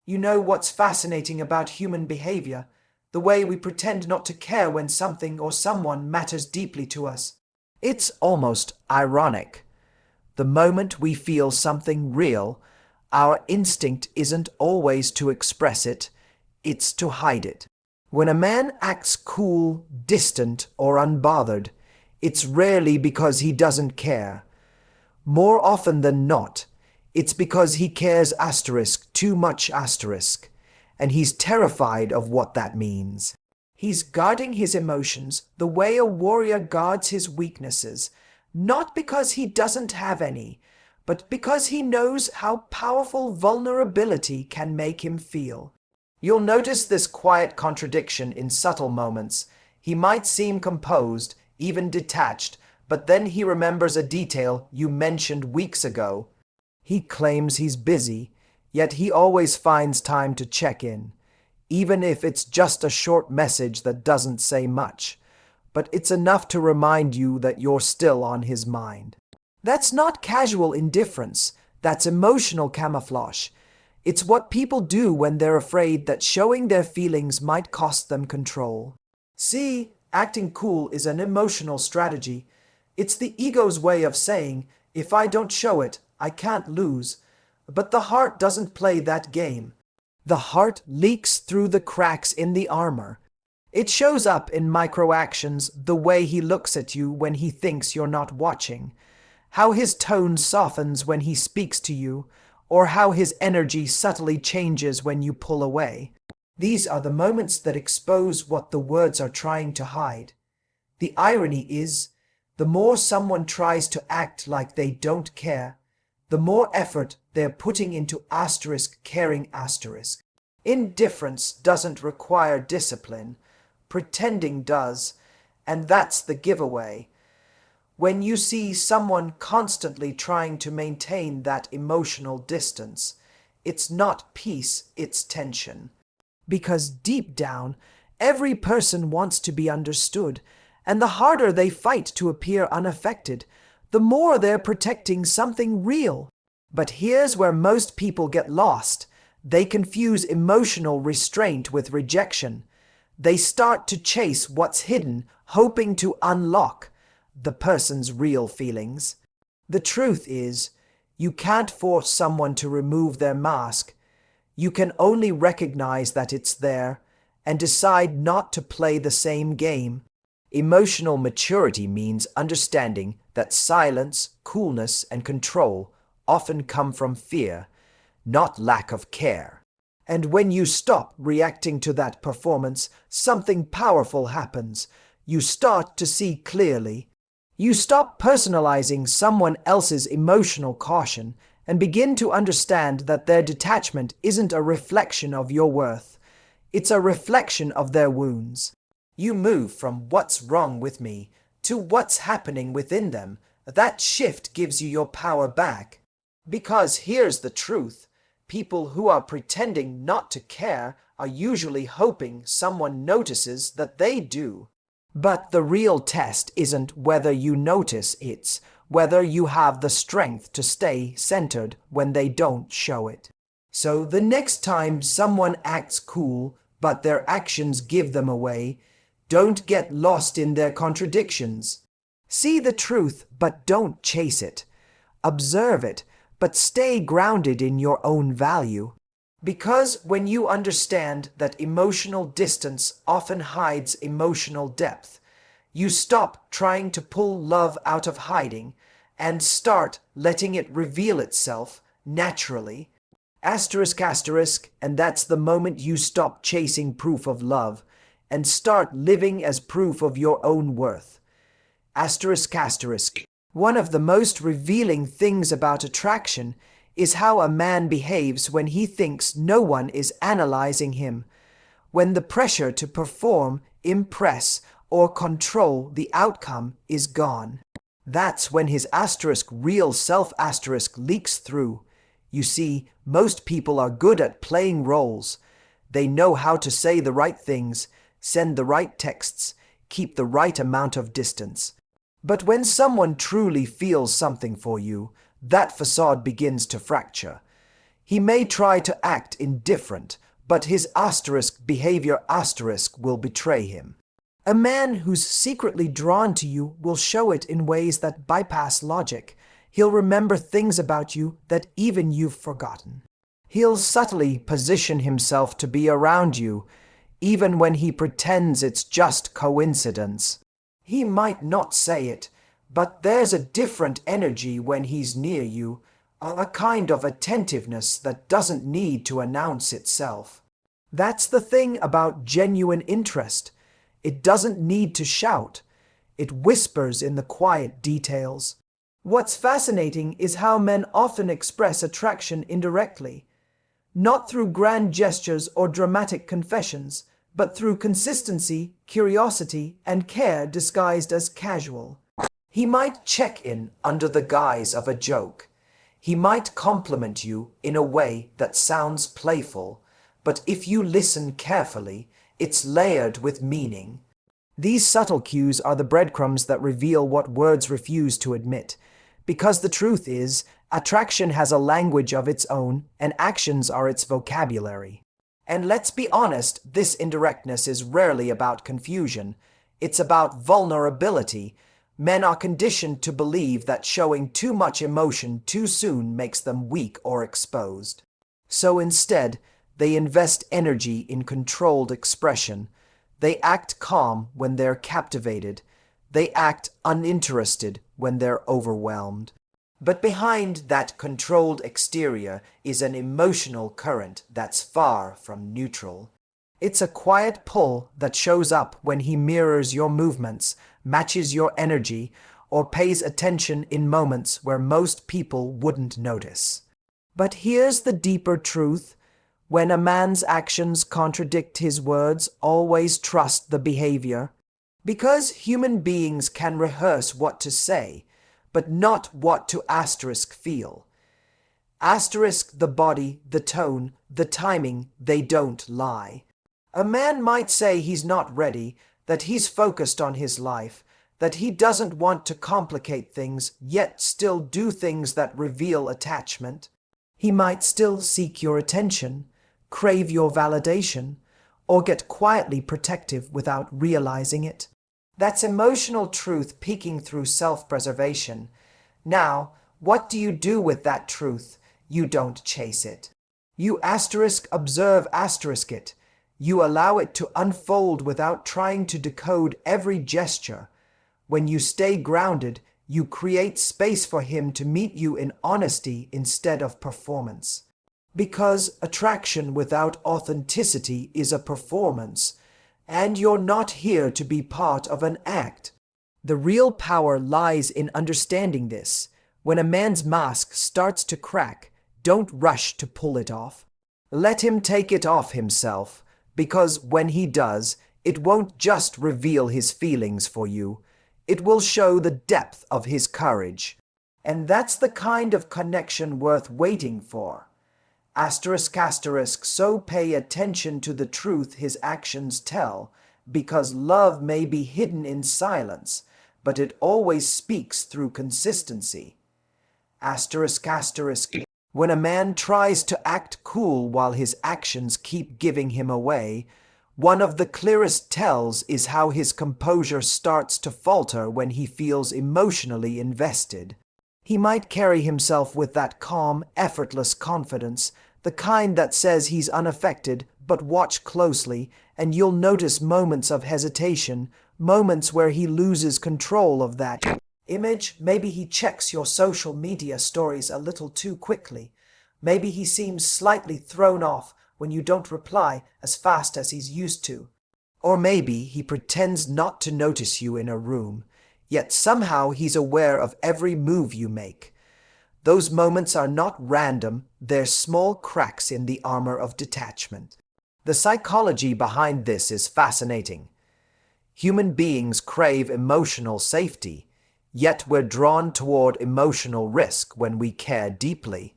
You know what's fascinating about human behavior? The way we pretend not to care when something or someone matters deeply to us. It's almost ironic. The moment we feel something real, our instinct isn't always to express it, it's to hide it. When a man acts cool, distant, or unbothered, it's rarely because he doesn't care. More often than not, it's because he cares too much and he's terrified of what that means. He's guarding his emotions the way a warrior guards his weaknesses, not because he doesn't have any, but because he knows how powerful vulnerability can make him feel. You'll notice this quiet contradiction in subtle moments. He might seem composed, even detached, but then he remembers a detail you mentioned weeks ago. He claims he's busy, yet he always finds time to check in, even if it's just a short message that doesn't say much. But it's enough to remind you that you're still on his mind. That's not casual indifference, that's emotional camouflage. It's what people do when they're afraid that showing their feelings might cost them control. See, acting cool is an emotional strategy. It's the ego's way of saying, if I don't show it, I can't lose. But the heart doesn't play that game. The heart leaks through the cracks in the armor. It shows up in microactions, the way he looks at you when he thinks you're not watching, how his tone softens when he speaks to you, or how his energy subtly changes when you pull away. These are the moments that expose what the words are trying to hide. The irony is, the more someone tries to act like they don't care, the more effort they're putting into caring. Indifference doesn't require discipline. Pretending does, and that's the giveaway. When you see someone constantly trying to maintain that emotional distance, it's not peace, it's tension. Because deep down, every person wants to be understood, and the harder they fight to appear unaffected, the more they're protecting something real. But here's where most people get lost. They confuse emotional restraint with rejection. They start to chase what's hidden, hoping to unlock the person's real feelings. The truth is, you can't force someone to remove their mask. You can only recognize that it's there and decide not to play the same game. Emotional maturity means understanding that silence, coolness, and control often come from fear, not lack of care. And when you stop reacting to that performance, something powerful happens. You start to see clearly. You stop personalizing someone else's emotional caution and begin to understand that their detachment isn't a reflection of your worth. It's a reflection of their wounds. You move from what's wrong with me to what's happening within them. That shift gives you your power back. Because here's the truth. People who are pretending not to care are usually hoping someone notices that they do. But the real test isn't whether you notice, it's whether you have the strength to stay centered when they don't show it. So the next time someone acts cool, but their actions give them away, don't get lost in their contradictions. See the truth, but don't chase it. Observe it, but stay grounded in your own value. Because when you understand that emotional distance often hides emotional depth, you stop trying to pull love out of hiding and start letting it reveal itself naturally. And that's the moment you stop chasing proof of love and start living as proof of your own worth. One of the most revealing things about attraction is how a man behaves when he thinks no one is analyzing him, when the pressure to perform, impress, or control the outcome is gone. That's when his real self leaks through. You see, most people are good at playing roles. They know how to say the right things, send the right texts, keep the right amount of distance. But when someone truly feels something for you, that facade begins to fracture. He may try to act indifferent, but his asterisk behavior asterisk will betray him. A man who's secretly drawn to you will show it in ways that bypass logic. He'll remember things about you that even you've forgotten. He'll subtly position himself to be around you, even when he pretends it's just coincidence. He might not say it, but there's a different energy when he's near you, a kind of attentiveness that doesn't need to announce itself. That's the thing about genuine interest. It doesn't need to shout. It whispers in the quiet details. What's fascinating is how men often express attraction indirectly, not through grand gestures or dramatic confessions, but through consistency, curiosity, and care disguised as casual. He might check in under the guise of a joke. He might compliment you in a way that sounds playful, but if you listen carefully, it's layered with meaning. These subtle cues are the breadcrumbs that reveal what words refuse to admit. Because the truth is, attraction has a language of its own, and actions are its vocabulary. And let's be honest, this indirectness is rarely about confusion. It's about vulnerability. Men are conditioned to believe that showing too much emotion too soon makes them weak or exposed. So instead, they invest energy in controlled expression. They act calm when they're captivated. They act uninterested when they're overwhelmed. But behind that controlled exterior is an emotional current that's far from neutral. It's a quiet pull that shows up when he mirrors your movements, matches your energy, or pays attention in moments where most people wouldn't notice. But here's the deeper truth. When a man's actions contradict his words, always trust the behavior. Because human beings can rehearse what to say, but not what to asterisk feel. Asterisk the body, the tone, the timing, they don't lie. A man might say he's not ready, that he's focused on his life, that he doesn't want to complicate things, yet still do things that reveal attachment. He might still seek your attention, crave your validation, or get quietly protective without realizing it. That's emotional truth peeking through self-preservation. Now, what do you do with that truth? You don't chase it. You asterisk observe asterisk it. You allow it to unfold without trying to decode every gesture. When you stay grounded, you create space for him to meet you in honesty instead of performance. Because attraction without authenticity is a performance, and you're not here to be part of an act. The real power lies in understanding this. When a man's mask starts to crack, don't rush to pull it off. Let him take it off himself, because when he does, it won't just reveal his feelings for you. It will show the depth of his courage. And that's the kind of connection worth waiting for. Asterisk asterisk, so pay attention to the truth his actions tell, because love may be hidden in silence, but it always speaks through consistency. Asterisk asterisk, when a man tries to act cool while his actions keep giving him away, one of the clearest tells is how his composure starts to falter when he feels emotionally invested. He might carry himself with that calm, effortless confidence, the kind that says he's unaffected, but watch closely, and you'll notice moments of hesitation, moments where he loses control of that image. Maybe he checks your social media stories a little too quickly. Maybe he seems slightly thrown off when you don't reply as fast as he's used to. Or maybe he pretends not to notice you in a room, yet somehow he's aware of every move you make. Those moments are not random, they're small cracks in the armor of detachment. The psychology behind this is fascinating. Human beings crave emotional safety, yet we're drawn toward emotional risk when we care deeply.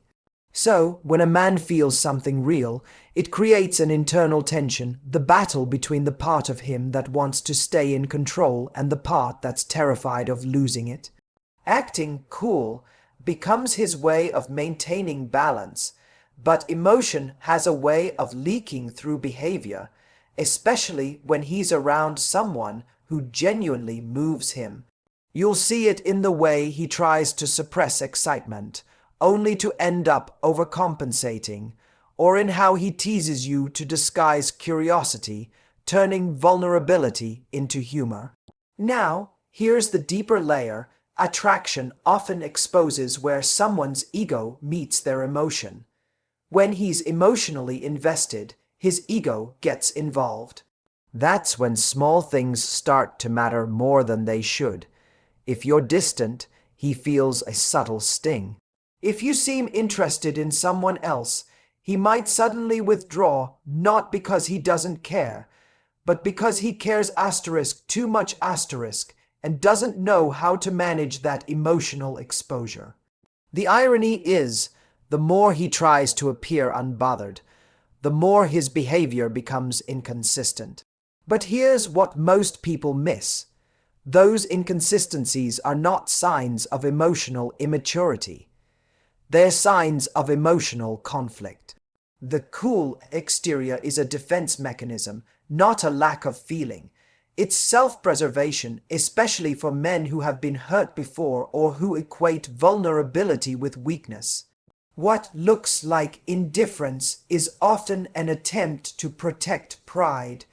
So, when a man feels something real, it creates an internal tension, the battle between the part of him that wants to stay in control and the part that's terrified of losing it. Acting cool becomes his way of maintaining balance, But emotion has a way of leaking through behavior, especially when he's around someone who genuinely moves him. You'll see it in the way he tries to suppress excitement, only to end up overcompensating, or in how he teases you to disguise curiosity, turning vulnerability into humor. Now, here's the deeper layer. Attraction often exposes where someone's ego meets their emotion. When he's emotionally invested, his ego gets involved. That's when small things start to matter more than they should. If you're distant, he feels a subtle sting. If you seem interested in someone else, he might suddenly withdraw, not because he doesn't care, but because he cares too much and doesn't know how to manage that emotional exposure. The irony is, the more he tries to appear unbothered, the more his behavior becomes inconsistent. But here's what most people miss. Those inconsistencies are not signs of emotional immaturity. They're signs of emotional conflict. The cool exterior is a defense mechanism, not a lack of feeling. It's self-preservation, especially for men who have been hurt before or who equate vulnerability with weakness. What looks like indifference is often an attempt to protect pride.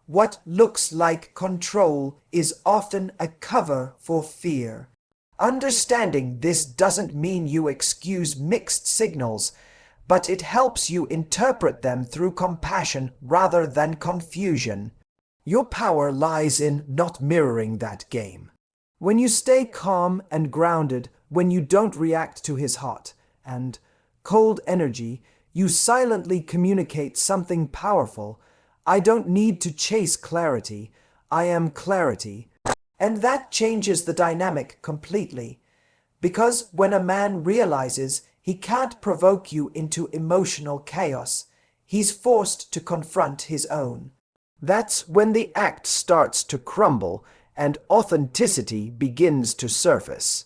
What looks like control is often a cover for fear. Understanding this doesn't mean you excuse mixed signals, but it helps you interpret them through compassion rather than confusion. Your power lies in not mirroring that game. When you stay calm and grounded, when you don't react to his hot and cold energy, you silently communicate something powerful. I don't need to chase clarity. I am clarity. And that changes the dynamic completely. Because when a man realizes he can't provoke you into emotional chaos, he's forced to confront his own. That's when the act starts to crumble and authenticity begins to surface.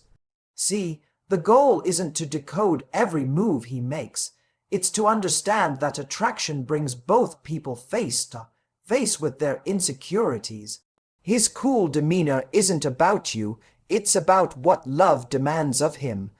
See, the goal isn't to decode every move he makes. It's to understand that attraction brings both people face to face with their insecurities. His cool demeanor isn't about you, it's about what love demands of him.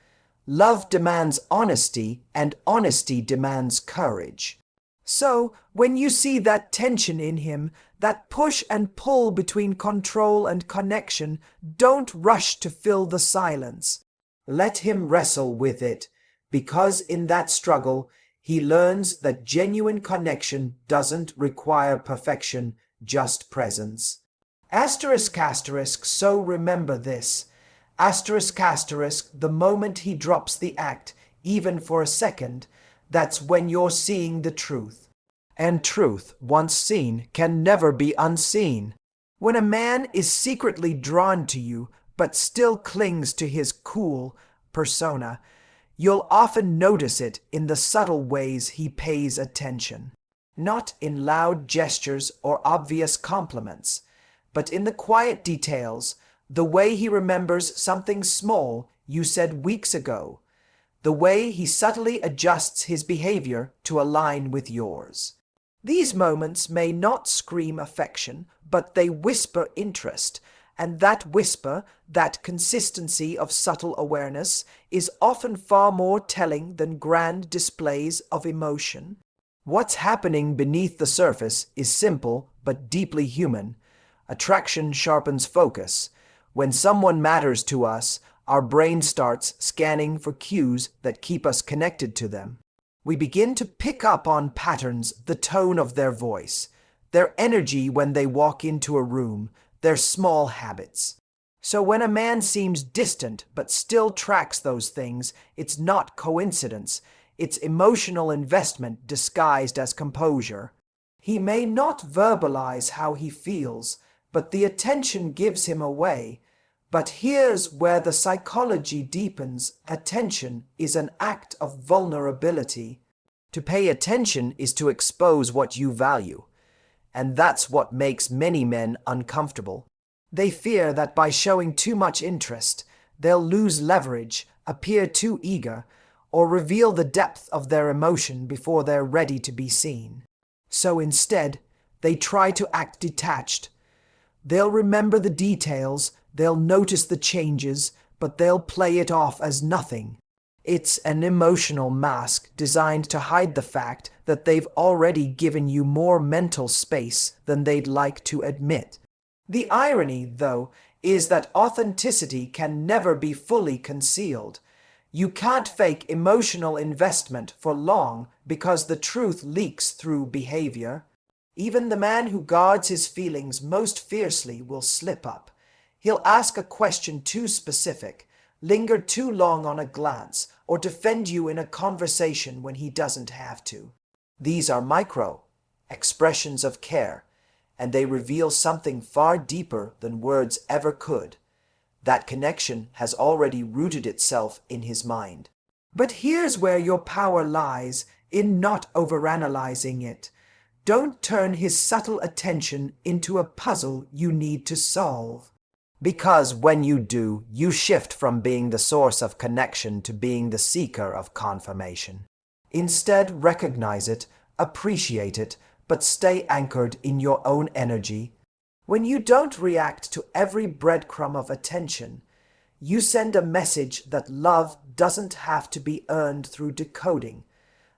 Love demands honesty, and honesty demands courage. So, when you see that tension in him, that push and pull between control and connection, don't rush to fill the silence. Let him wrestle with it, because in that struggle, he learns that genuine connection doesn't require perfection, just presence. So remember this. The moment he drops the act, even for a second, that's when you're seeing the truth. And truth, once seen, can never be unseen. When a man is secretly drawn to you, but still clings to his cool persona, you'll often notice it in the subtle ways he pays attention. Not in loud gestures or obvious compliments, but in the quiet details, the way he remembers something small you said weeks ago, the way he subtly adjusts his behavior to align with yours. These moments may not scream affection, but they whisper interest, and that whisper, that consistency of subtle awareness, is often far more telling than grand displays of emotion. What's happening beneath the surface is simple but deeply human. Attraction sharpens focus. When someone matters to us, our brain starts scanning for cues that keep us connected to them. We begin to pick up on patterns, the tone of their voice, their energy when they walk into a room, their small habits. So when a man seems distant but still tracks those things, it's not coincidence. It's emotional investment disguised as composure. He may not verbalize how he feels, but the attention gives him away. But here's where the psychology deepens. Attention is an act of vulnerability. To pay attention is to expose what you value. And that's what makes many men uncomfortable. They fear that by showing too much interest, they'll lose leverage, appear too eager, or reveal the depth of their emotion before they're ready to be seen. So instead, they try to act detached. They'll remember the details, they'll notice the changes, but they'll play it off as nothing. It's an emotional mask designed to hide the fact that they've already given you more mental space than they'd like to admit. The irony, though, is that authenticity can never be fully concealed. You can't fake emotional investment for long because the truth leaks through behavior. Even the man who guards his feelings most fiercely will slip up. He'll ask a question too specific, linger too long on a glance, or defend you in a conversation when he doesn't have to. These are micro expressions of care, and they reveal something far deeper than words ever could. That connection has already rooted itself in his mind. But here's where your power lies, in not overanalyzing it. Don't turn his subtle attention into a puzzle you need to solve. Because when you do, you shift from being the source of connection to being the seeker of confirmation. Instead, recognize it, appreciate it, but stay anchored in your own energy. When you don't react to every breadcrumb of attention, you send a message that love doesn't have to be earned through decoding,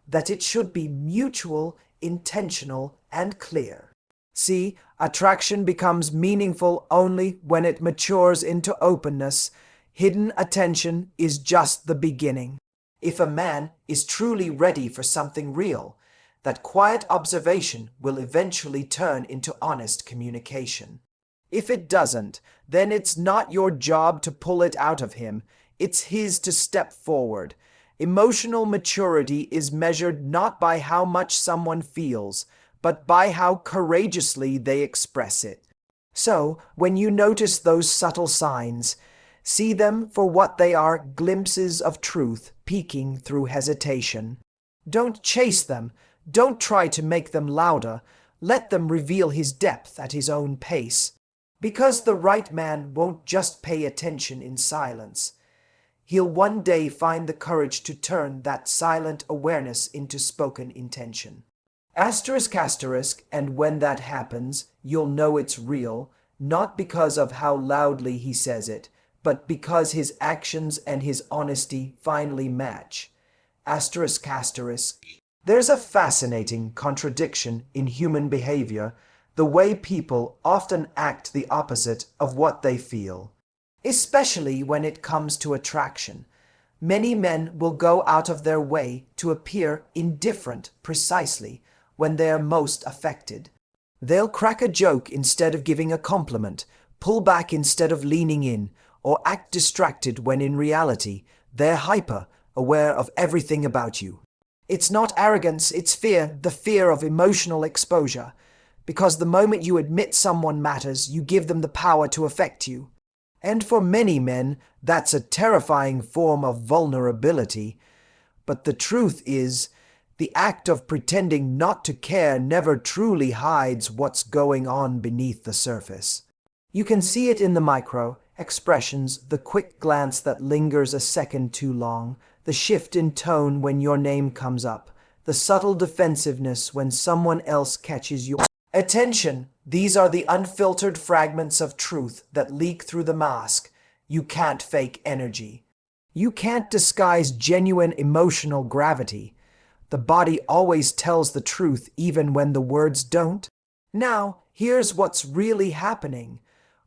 that it should be mutual, intentional, and clear. See, attraction becomes meaningful only when it matures into openness. Hidden attention is just the beginning. If a man is truly ready for something real, that quiet observation will eventually turn into honest communication. If it doesn't, then it's not your job to pull it out of him. It's his to step forward. Emotional maturity is measured not by how much someone feels, but by how courageously they express it. So, when you notice those subtle signs, see them for what they are, glimpses of truth peeking through hesitation. Don't chase them. Don't try to make them louder. Let them reveal his depth at his own pace. Because the right man won't just pay attention in silence. He'll one day find the courage to turn that silent awareness into spoken intention. Asterisk, and when that happens, you'll know it's real, not because of how loudly he says it, but because his actions and his honesty finally match. Asterisk. There's a fascinating contradiction in human behavior, the way people often act the opposite of what they feel. Especially when it comes to attraction. Many men will go out of their way to appear indifferent precisely when they're most affected. They'll crack a joke instead of giving a compliment, pull back instead of leaning in, or act distracted when in reality they're hyper, aware of everything about you. It's not arrogance, it's fear, the fear of emotional exposure. Because the moment you admit someone matters, you give them the power to affect you. And for many men, that's a terrifying form of vulnerability. But the truth is, the act of pretending not to care never truly hides what's going on beneath the surface. You can see it in the micro expressions, the quick glance that lingers a second too long, the shift in tone when your name comes up, the subtle defensiveness when someone else catches your attention. These are the unfiltered fragments of truth that leak through the mask. You can't fake energy. You can't disguise genuine emotional gravity. The body always tells the truth even when the words don't. Now, here's what's really happening.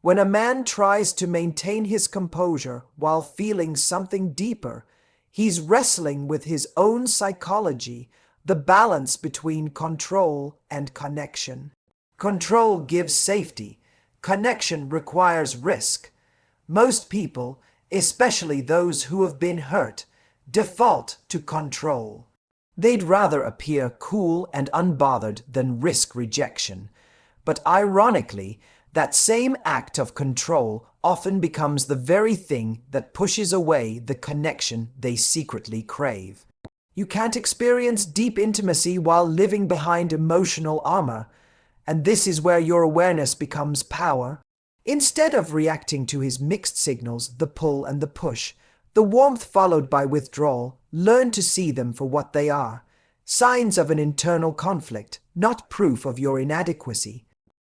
When a man tries to maintain his composure while feeling something deeper, he's wrestling with his own psychology, the balance between control and connection. Control gives safety. Connection requires risk. Most people, especially those who have been hurt, default to control. They'd rather appear cool and unbothered than risk rejection. But ironically, that same act of control often becomes the very thing that pushes away the connection they secretly crave. You can't experience deep intimacy while living behind emotional armor. And this is where your awareness becomes power. Instead of reacting to his mixed signals, the pull and the push, the warmth followed by withdrawal, Learn to see them for what they are, signs of an internal conflict, not proof of your inadequacy.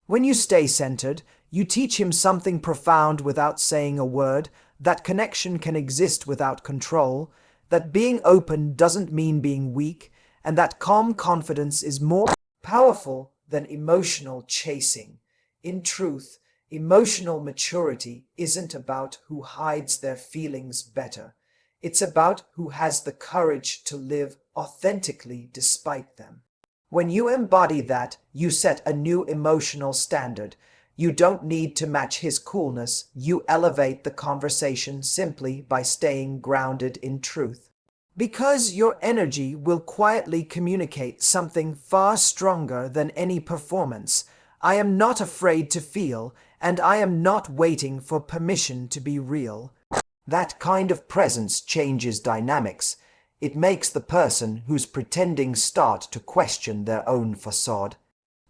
When you stay centered, you teach him something profound without saying a word, that connection can exist without control, that being open doesn't mean being weak, and that calm confidence is more powerful than emotional chasing. In truth, emotional maturity isn't about who hides their feelings better. It's about who has the courage to live authentically despite them. When you embody that, you set a new emotional standard. You don't need to match his coolness. You elevate the conversation simply by staying grounded in truth. Because your energy will quietly communicate something far stronger than any performance. I am not afraid to feel, and I am not waiting for permission to be real. That kind of presence changes dynamics. It makes the person who's pretending start to question their own facade.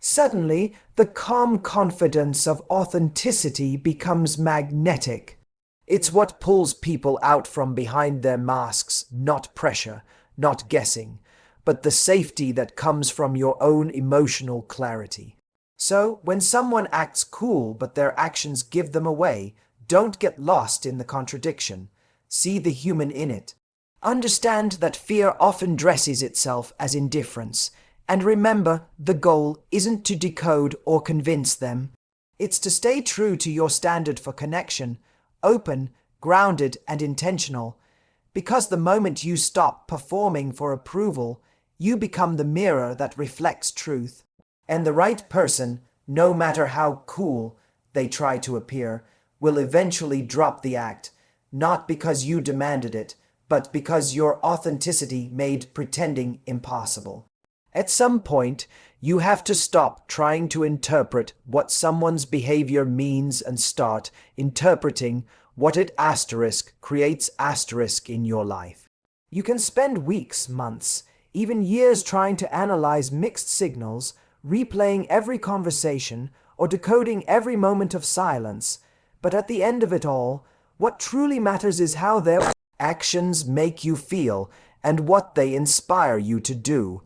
Suddenly, the calm confidence of authenticity becomes magnetic. It's what pulls people out from behind their masks, not pressure, not guessing, but the safety that comes from your own emotional clarity. So, when someone acts cool but their actions give them away, don't get lost in the contradiction. See the human in it. Understand that fear often dresses itself as indifference, and remember, the goal isn't to decode or convince them. It's to stay true to your standard for connection, open, grounded, and intentional. Because the moment you stop performing for approval, you become the mirror that reflects truth. And the right person, no matter how cool they try to appear, will eventually drop the act, not because you demanded it, but because your authenticity made pretending impossible. At some point, you have to stop trying to interpret what someone's behavior means and start interpreting what it creates in your life. You can spend weeks, months, even years trying to analyze mixed signals, replaying every conversation, or decoding every moment of silence. But at the end of it all, what truly matters is how their actions make you feel and what they inspire you to do.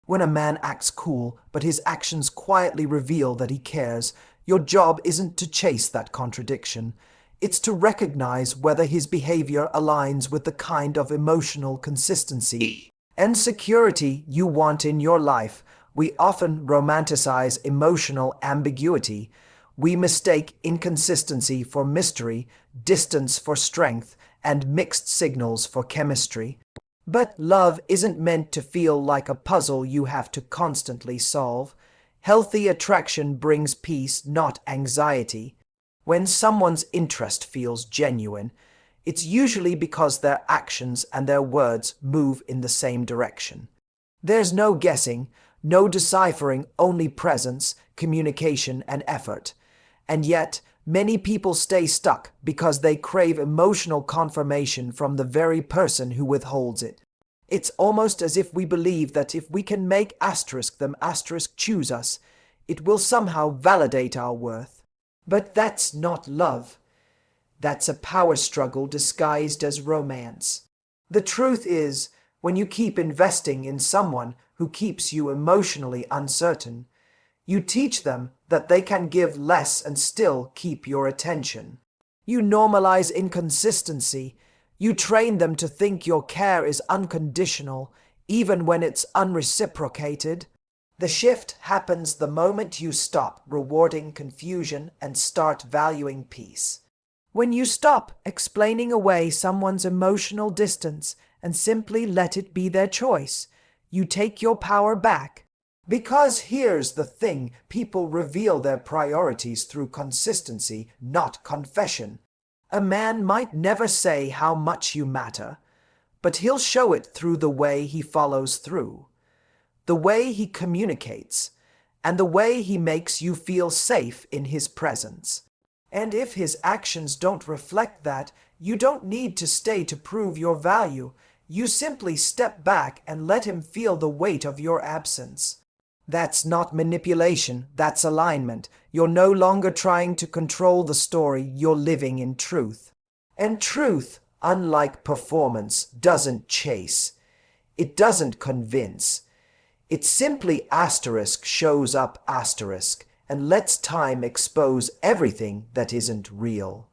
When a man acts cool, but his actions quietly reveal that he cares, your job isn't to chase that contradiction. It's to recognize whether his behavior aligns with the kind of emotional consistency and security you want in your life. We often romanticize emotional ambiguity. We mistake inconsistency for mystery, distance for strength, and mixed signals for chemistry. But love isn't meant to feel like a puzzle you have to constantly solve. Healthy attraction brings peace, not anxiety. When someone's interest feels genuine, it's usually because their actions and their words move in the same direction. There's no guessing, no deciphering, only presence, communication, and effort. And yet, many people stay stuck because they crave emotional confirmation from the very person who withholds it. It's almost as if we believe that if we can make them choose us, it will somehow validate our worth. But that's not love. That's a power struggle disguised as romance. The truth is, when you keep investing in someone who keeps you emotionally uncertain, you teach them that they can give less and still keep your attention. You normalize inconsistency. You train them to think your care is unconditional, even when it's unreciprocated. The shift happens the moment you stop rewarding confusion and start valuing peace. When you stop explaining away someone's emotional distance and simply let it be their choice, you take your power back. Because here's the thing, people reveal their priorities through consistency, not confession. A man might never say how much you matter, but he'll show it through the way he follows through, the way he communicates, and the way he makes you feel safe in his presence. And if his actions don't reflect that, you don't need to stay to prove your value. You simply step back and let him feel the weight of your absence. That's not manipulation, that's alignment. You're no longer trying to control the story, you're living in truth. And truth unlike performance, doesn't chase. It doesn't convince. It simply shows up and lets time expose everything that isn't real.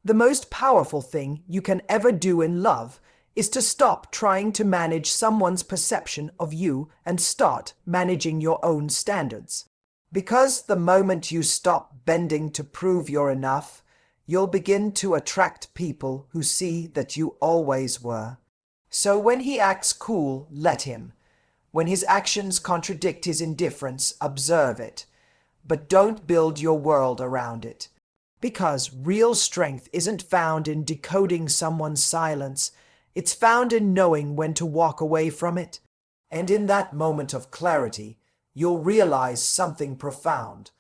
The most powerful thing you can ever do in love is to stop trying to manage someone's perception of you and start managing your own standards. Because the moment you stop bending to prove you're enough, you'll begin to attract people who see that you always were. So when he acts cool, let him. When his actions contradict his indifference, observe it. But don't build your world around it. Because real strength isn't found in decoding someone's silence, it's found in knowing when to walk away from it. And in that moment of clarity, you'll realize something profound.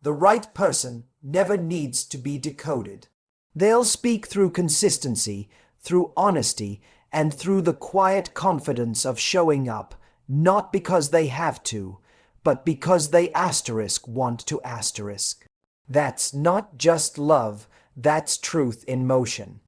The right person never needs to be decoded. They'll speak through consistency, through honesty, and through the quiet confidence of showing up, not because they have to, but because they want to. That's not just love, that's truth in motion.